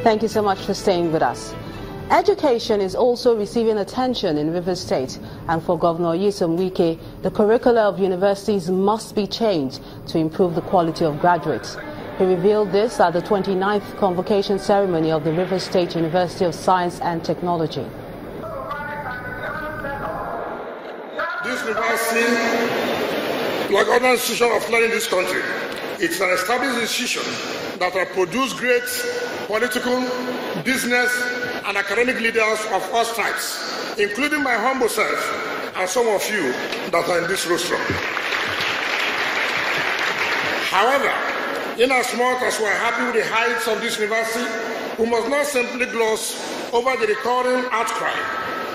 Thank you so much for staying with us. Education is also receiving attention in Rivers State, and for Governor Nyesom Wike, the curricula of universities must be changed to improve the quality of graduates. He revealed this at the 29th convocation ceremony of the Rivers State University of Science and Technology. This university, like other institutions of learning in this country, it's an established institution that has produced great political, business, and academic leaders of all stripes, including my humble self and some of you that are in this rostrum. However, inasmuch as we are happy with the heights of this university, we must not simply gloss over the recurring outcry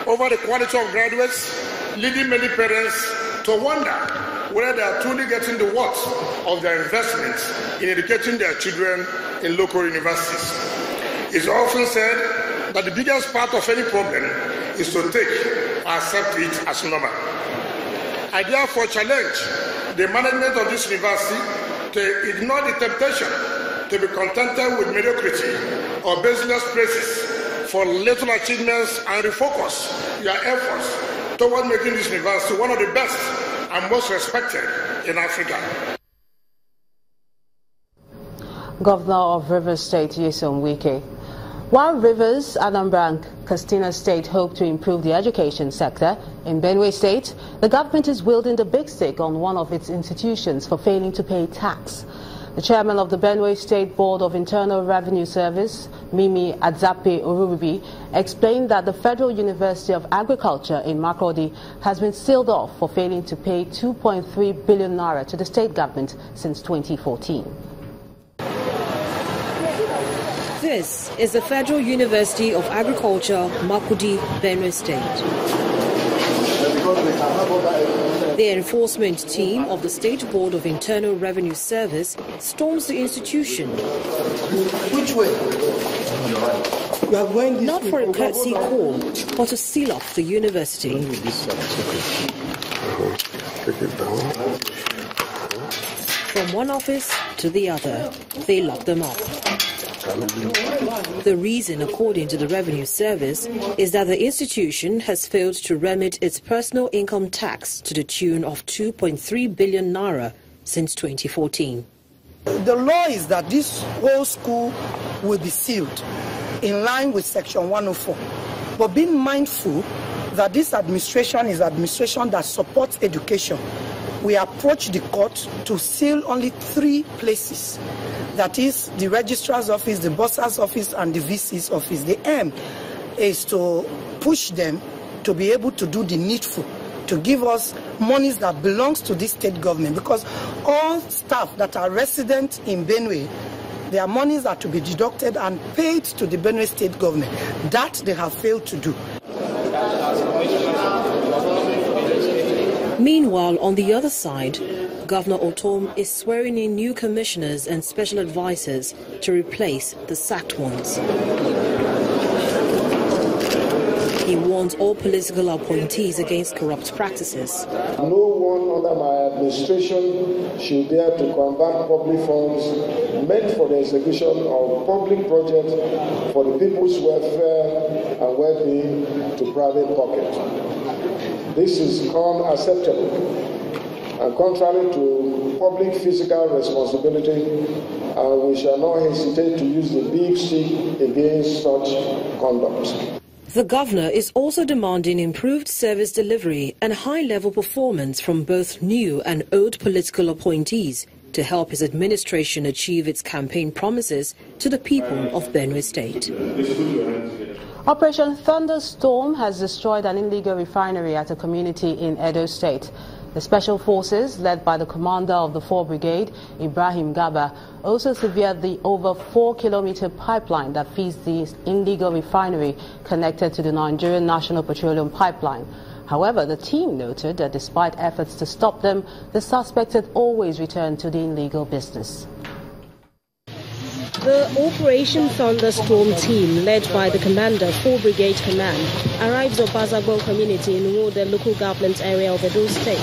over the quality of graduates, leading many parents to wonder whether they are truly getting the worth of their investments in educating their children in local universities. It's often said that the biggest part of any problem is to take or accept it as normal. I therefore challenge the management of this university to ignore the temptation to be contented with mediocrity or baseless praises for little achievements and refocus your efforts toward making this university one of the best and most respected in Africa. Governor of Rivers State, Nyesom Wike. While Rivers, Anambra and Katsina State hope to improve the education sector, in Benue State, the government is wielding the big stick on one of its institutions for failing to pay tax. The chairman of the Benue State Board of Internal Revenue Service, Mimi Adzape Orubi, explained that the Federal University of Agriculture in Makurdi has been sealed off for failing to pay 2.3 billion naira to the state government since 2014. This is the Federal University of Agriculture, Makurdi, Benue State. The enforcement team of the State Board of Internal Revenue Service storms the institution. Which way? Not for a courtesy call, but to seal off the university. From one office to the other, they lock them up. The reason, according to the Revenue Service, is that the institution has failed to remit its personal income tax to the tune of 2.3 billion naira since 2014. The law is that this whole school will be sealed in line with Section 104. But being mindful that this administration is an administration that supports education, we approached the court to seal only 3 places. That is the registrar's office, the bursar's office, and the VC's office. The aim is to push them to be able to do the needful, to give us monies that belongs to this state government, because all staff that are resident in Benue, their monies are to be deducted and paid to the Benue state government. That they have failed to do. Meanwhile, on the other side, Governor Otom is swearing in new commissioners and special advisors to replace the sacked ones. He warns all political appointees against corrupt practices. No one under my administration should dare to convert public funds meant for the execution of public projects for the people's welfare and well-being to private pocket. This is unacceptable and contrary to public fiscal responsibility, and we shall not hesitate to use the big stick against such conduct. The governor is also demanding improved service delivery and high-level performance from both new and old political appointees to help his administration achieve its campaign promises to the people of Benue State. Operation Thunderstorm has destroyed an illegal refinery at a community in Edo State. The special forces, led by the commander of the 4th Brigade, Ibrahim Gaba, also severed the over 4-kilometer pipeline that feeds the illegal refinery connected to the Nigerian National Petroleum Pipeline. However, the team noted that despite efforts to stop them, the suspects had always returned to the illegal business. The Operation Thunderstorm team, led by the commander, 4 Brigade Command, arrives at Bazagbo community in Wode local government area of Edo State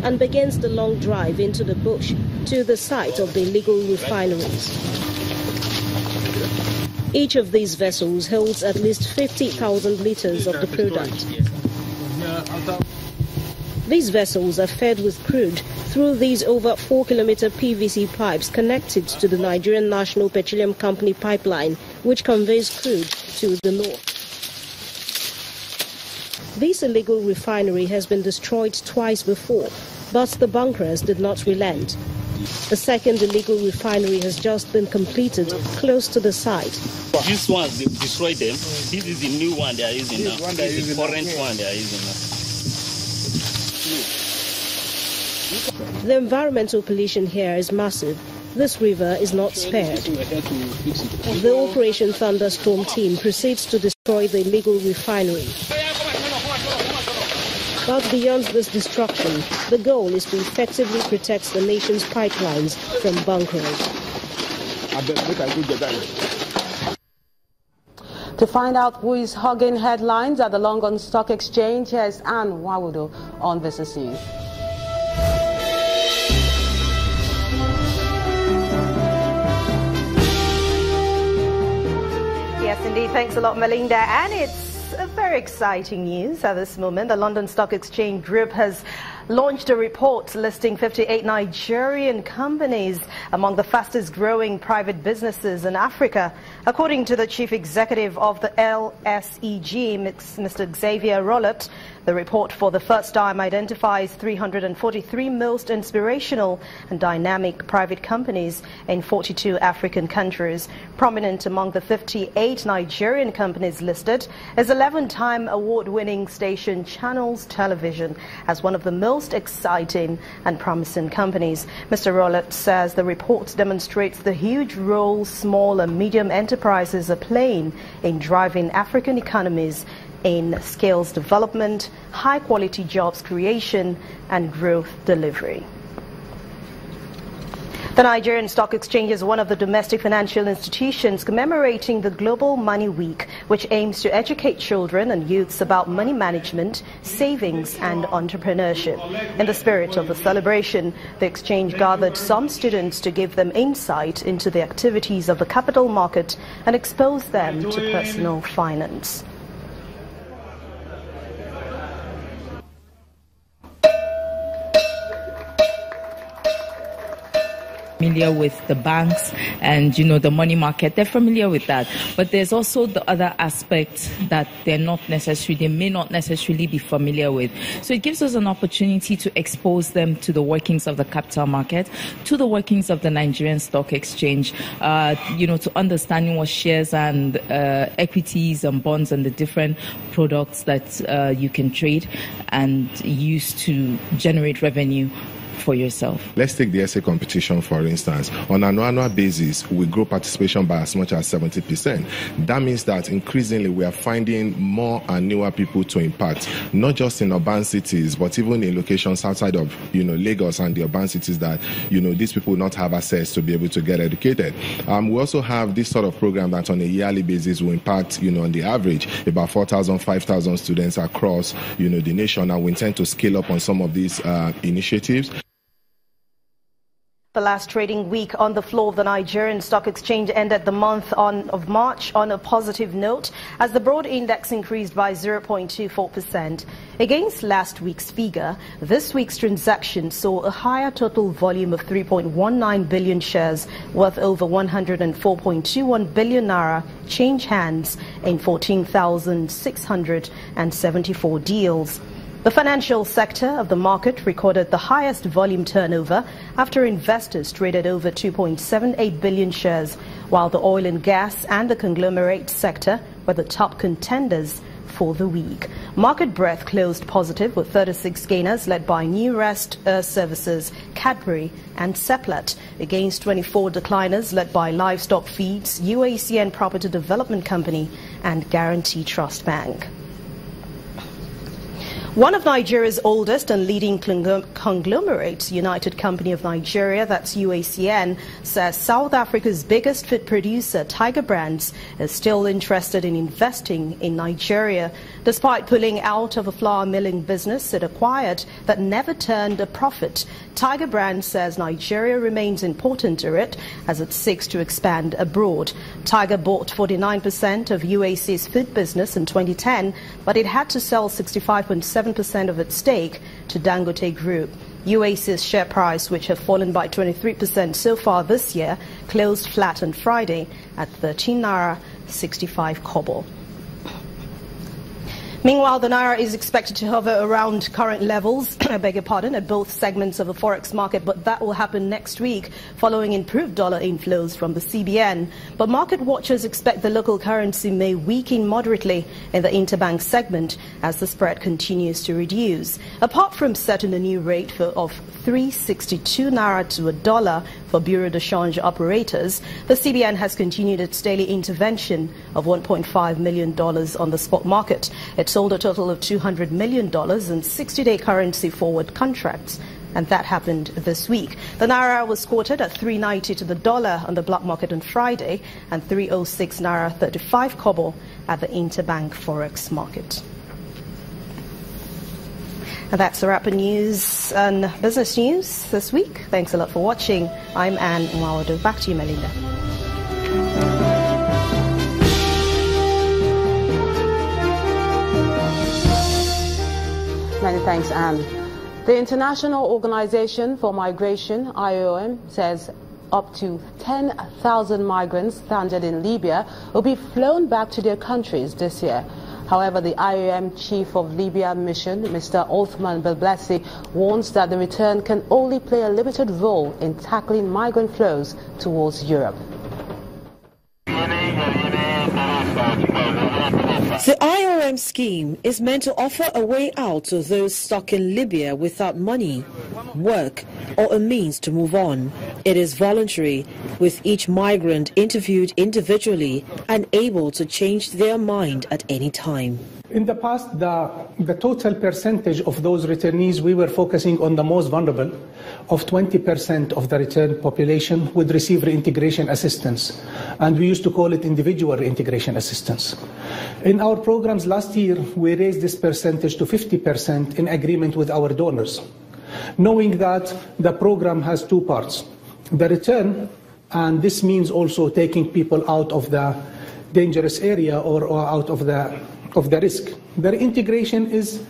and begins the long drive into the bush to the site of the illegal refineries. Each of these vessels holds at least 50,000 litres of the product. These vessels are fed with crude through these over 4-kilometre PVC pipes connected to the Nigerian National Petroleum Company pipeline, which conveys crude to the north. This illegal refinery has been destroyed twice before, but the bunkers did not relent. The second illegal refinery has just been completed close to the site. This one, they destroyed them. This is the new one they are using now. This is the current one they are using now. The environmental pollution here is massive. This river is not spared. The Operation Thunderstorm team proceeds to destroy the illegal refinery. But beyond this destruction, the goal is to effectively protect the nation's pipelines from bunkering. To find out who is hugging headlines at the London Stock Exchange, here's Anne Wawudo on Business News. Yes, indeed. Thanks a lot, Melinda. And it's a very exciting news at this moment. The London Stock Exchange Group has launched a report listing 58 Nigerian companies among the fastest growing private businesses in Africa. According to the chief executive of the LSE, Mr. Xavier Rollet, the report for the first time identifies 343 most inspirational and dynamic private companies in 42 African countries. Prominent among the 58 Nigerian companies listed is 11-time award-winning station Channels Television as one of the most exciting and promising companies. Mr. Rollet says the report demonstrates the huge role small and medium enterprises are playing in driving African economies in skills development, high-quality jobs creation, and growth delivery. The Nigerian Stock Exchange is one of the domestic financial institutions commemorating the Global Money Week, which aims to educate children and youths about money management, savings, and entrepreneurship. In the spirit of the celebration, the exchange gathered some students to give them insight into the activities of the capital market and expose them to personal finance. Familiar with the banks and the money market, they're familiar with that, but there's also the other aspect that they may not necessarily be familiar with. So it gives us an opportunity to expose them to the workings of the capital market, to the workings of the Nigerian Stock Exchange, to understanding what shares and equities and bonds and the different products that you can trade and use to generate revenue for yourself. Let's take the essay competition, for instance. On an annual basis, we grow participation by as much as 70%. That means that increasingly we are finding more and newer people to impact, not just in urban cities, but even in locations outside of, Lagos and the urban cities that, these people will not have access to be able to get educated. We also have this sort of program that on a yearly basis will impact, on the average, about 4,000, 5,000 students across, the nation, and we intend to scale up on some of these initiatives. The last trading week on the floor of the Nigerian Stock Exchange ended the month of March on a positive note as the broad index increased by 0.24%. Against last week's figure, this week's transaction saw a higher total volume of 3.19 billion shares worth over 104.21 billion naira change hands in 14,674 deals. The financial sector of the market recorded the highest volume turnover after investors traded over 2.78 billion shares, while the oil and gas and the conglomerate sector were the top contenders for the week. Market breadth closed positive with 36 gainers led by New Rest Services, Cadbury and Seplat, against 24 decliners led by Livestock Feeds, UACN Property Development Company and Guarantee Trust Bank. One of Nigeria's oldest and leading conglomerates, United Company of Nigeria, that's UACN, says South Africa's biggest food producer, Tiger Brands, is still interested in investing in Nigeria. Despite pulling out of a flour milling business it acquired that never turned a profit, Tiger Brands says Nigeria remains important to it as it seeks to expand abroad. Tiger bought 49% of UAC's food business in 2010, but it had to sell 65.7% of its stake to Dangote Group. UAC's share price, which have fallen by 23% so far this year, closed flat on Friday at 13 naira 65 kobo. Meanwhile, the naira is expected to hover around current levels, I beg your pardon, at both segments of the forex market, but that will happen next week following improved dollar inflows from the CBN. But market watchers expect the local currency may weaken moderately in the interbank segment as the spread continues to reduce. Apart from setting a new rate of 362 naira to a dollar for Bureau de Change operators, the CBN has continued its daily intervention of $1.5 million on the spot market. It sold a total of $200 million in 60-day currency forward contracts, and that happened this week. The naira was quoted at 390 to the dollar on the black market on Friday and 306 naira 35 kobo at the interbank forex market. And that's a wrap of news and business news this week. Thanks a lot for watching. I'm Anne Mwawado. Back to you, Melinda. Many thanks, Anne. The International Organization for Migration, IOM, says up to 10,000 migrants stranded in Libya will be flown back to their countries this year. However, the IOM Chief of Libya Mission, Mr. Othman Belblessi, warns that the return can only play a limited role in tackling migrant flows towards Europe. The IOM scheme is meant to offer a way out to those stuck in Libya without money, work, or a means to move on. It is voluntary, with each migrant interviewed individually and able to change their mind at any time. In the past, the total percentage of those returnees, we were focusing on the most vulnerable. Of 20% of the returned population would receive reintegration assistance, and we used to call it individual reintegration assistance. In our programs last year, we raised this percentage to 50% in agreement with our donors, knowing that the program has two parts. The return, and this means also taking people out of the dangerous area or out of the risk. The reintegration is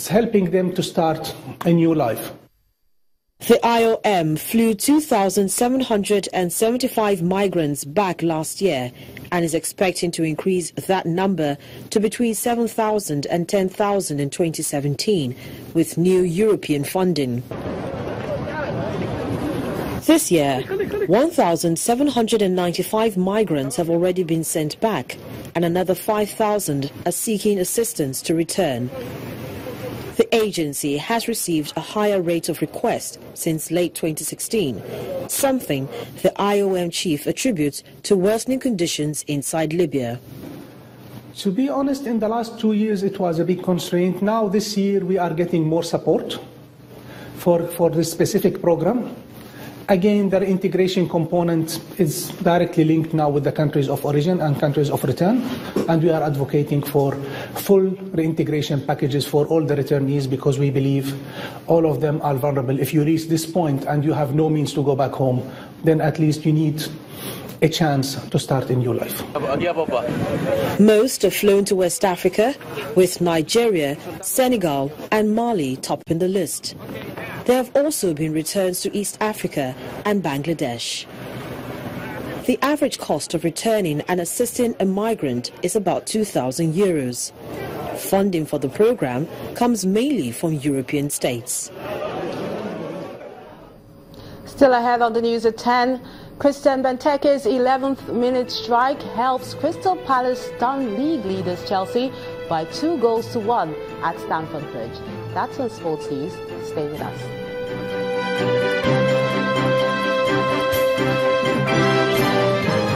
helping them to start a new life. The IOM flew 2,775 migrants back last year and is expecting to increase that number to between 7,000 and 10,000 in 2017 with new European funding. This year, 1,795 migrants have already been sent back and another 5,000 are seeking assistance to return. The agency has received a higher rate of request since late 2016, something the IOM chief attributes to worsening conditions inside Libya. To be honest, in the last 2 years it was a big constraint. Now this year we are getting more support for this specific program. Again, the integration component is directly linked now with the countries of origin and countries of return, and we are advocating for full reintegration packages for all the returnees because we believe all of them are vulnerable. If you reach this point and you have no means to go back home, then at least you need a chance to start a new life. Most have flown to West Africa, with Nigeria, Senegal and Mali topping the list. There have also been returns to East Africa and Bangladesh. The average cost of returning and assisting a migrant is about €2,000. Funding for the program comes mainly from European states. Still ahead on the news at 10, Christian Benteke's 11th minute strike helps Crystal Palace stun league leaders Chelsea by 2-1 at Stamford Bridge. That's on Sports News. Stay with us.